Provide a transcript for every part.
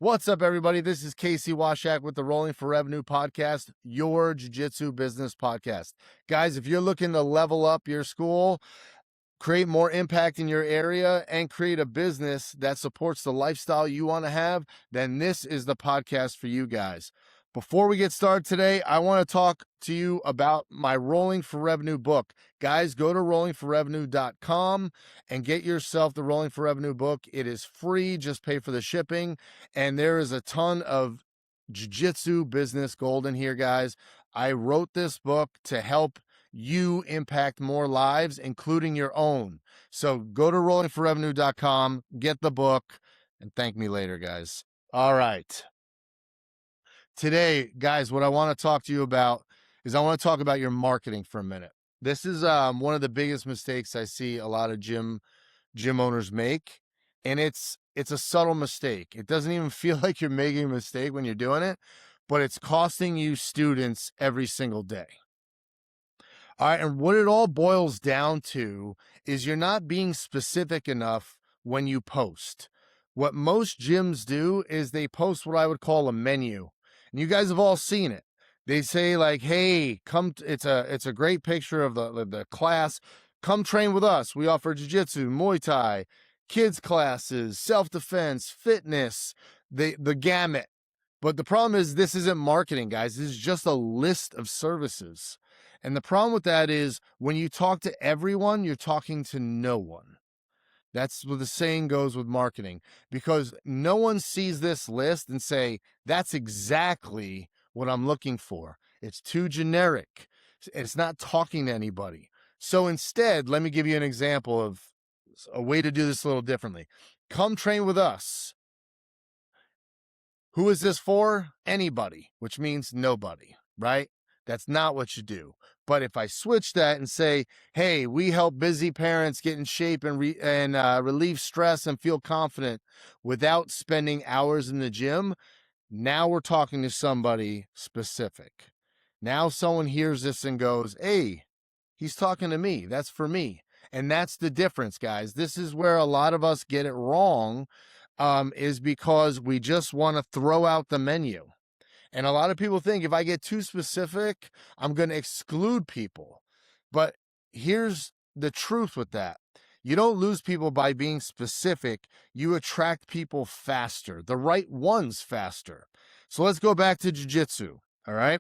What's up, everybody? This is Casey Washak with the Rolling for Revenue podcast, your Jiu Jitsu business podcast. Guys, if you're looking to level up your school, create more impact in your area, and create a business that supports the lifestyle you want to have, then this is the podcast for you guys. Before we get started today, I want to talk to you about my Rolling for Revenue book. Guys, go to rollingforrevenue.com and get yourself the Rolling for Revenue book. It is free, just pay for the shipping. And there is a ton of jiu-jitsu business gold in here, guys. I wrote this book to help you impact more lives, including your own. So go to rollingforrevenue.com, get the book, and thank me later, guys. All right. Today, guys, what I want to talk to you about is I want to talk about your marketing for a minute. This is one of the biggest mistakes I see a lot of gym owners make, and it's a subtle mistake. It doesn't even feel like you're making a mistake when you're doing it, but it's costing you students every single day. All right, and what it all boils down to is you're not being specific enough when you post. What most gyms do is they post what I would call a menu. And you guys have all seen it. They say like, hey, come, it's a great picture of the class. Come train with us. We offer jiu-jitsu, Muay Thai, kids classes, self-defense, fitness, the gamut. But the problem is this isn't marketing, guys. This is just a list of services. And the problem with that is when you talk to everyone, you're talking to no one. That's what the saying goes with marketing, because no one sees this list and say, that's exactly what I'm looking for. It's too generic. It's not talking to anybody. So instead, let me give you an example of a way to do this a little differently. Come train with us. Who is this for? Anybody, which means nobody, right? That's not what you do. But if I switch that and say, hey, we help busy parents get in shape and relieve stress and feel confident without spending hours in the gym, now we're talking to somebody specific. Now someone hears this and goes, hey, he's talking to me. That's for me. And that's the difference, guys. This is where a lot of us get it wrong, is because we just want to throw out the menu. And a lot of people think if I get too specific, I'm going to exclude people. But here's the truth with that. You don't lose people by being specific. You attract people faster, the right ones faster. So let's go back to jiu-jitsu, all right?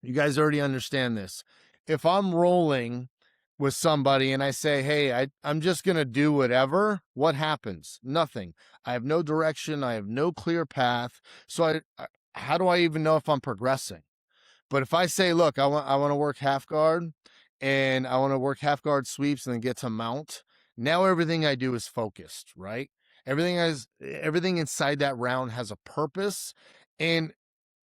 You guys already understand this. If I'm rolling with somebody and I say, hey, I'm just going to do whatever, what happens? Nothing. I have no direction. I have no clear path. So how do I even know if I'm progressing? But if I say, look, I want to work half guard and I want to work half guard sweeps and then get to mount, now everything I do is focused, right? Everything inside that round has a purpose, and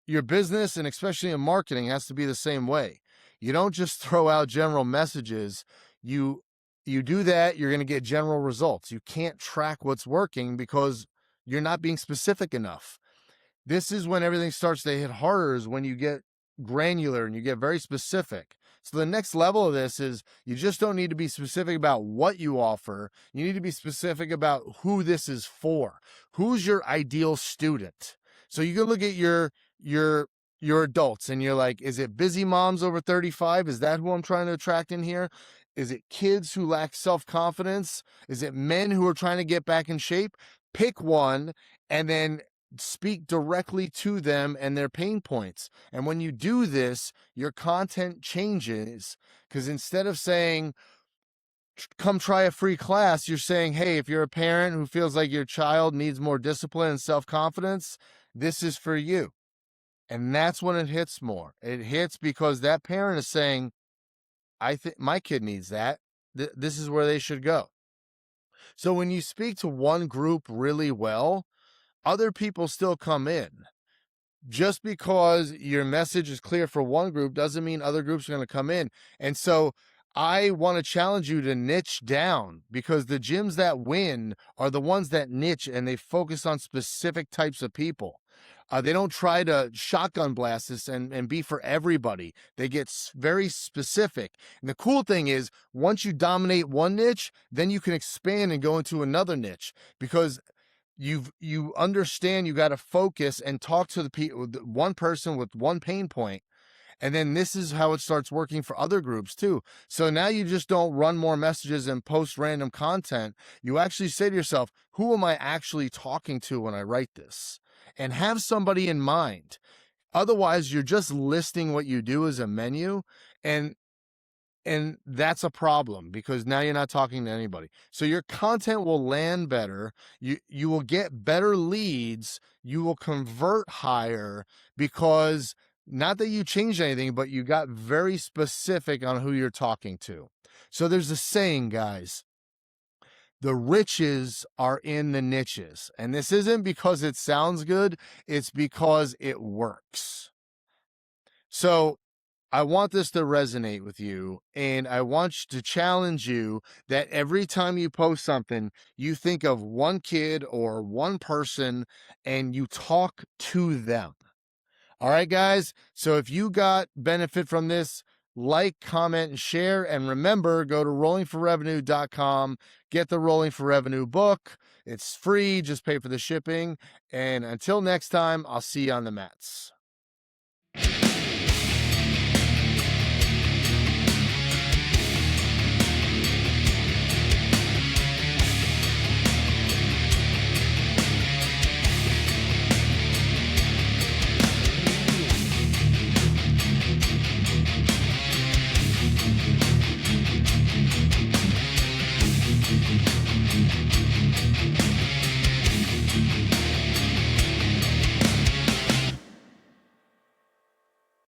your business, and especially in marketing, has to be the same way. You don't just throw out general messages. You do that, you're going to get general results. You can't track what's working because you're not being specific enough. This is when everything starts to hit harder, is when you get granular and you get very specific. So the next level of this is you just don't need to be specific about what you offer. You need to be specific about who this is for. Who's your ideal student? So you can look at your adults and you're like, is it busy moms over 35? Is that who I'm trying to attract in here? Is it kids who lack self-confidence? Is it men who are trying to get back in shape? Pick one and then speak directly to them and their pain points. And when you do this, your content changes, because instead of saying, come try a free class, you're saying, hey, if you're a parent who feels like your child needs more discipline and self-confidence, this is for you. And that's when it hits more. It hits because that parent is saying, I think my kid needs that. This is where they should go. So when you speak to one group really well, other people still come in. Just because your message is clear for one group doesn't mean other groups are going to come in. And so I want to challenge you to niche down, because the gyms that win are the ones that niche and they focus on specific types of people. They don't try to shotgun blast this and be for everybody. They get very specific. And the cool thing is, once you dominate one niche, then you can expand and go into another niche, because you understand you got to focus and talk to the people, one person with one pain point. And then this is how it starts working for other groups too. So now you just don't run more messages and post random content. You actually say to yourself, who am I actually talking to when I write this? And have somebody in mind. Otherwise, you're just listing what you do as a menu, and that's a problem because now you're not talking to anybody. So your content will land better. You will get better leads. You will convert higher because not that you changed anything, but you got very specific on who you're talking to. So there's a saying, guys, the riches are in the niches. And this isn't because it sounds good, it's because it works. So I want this to resonate with you, and I want to challenge you that every time you post something, you think of one kid or one person and you talk to them. All right, guys. So if you got benefit from this, like, comment, and share. And remember, go to rollingforrevenue.com, get the Rolling for Revenue book. It's free, just pay for the shipping. And until next time, I'll see you on the mats.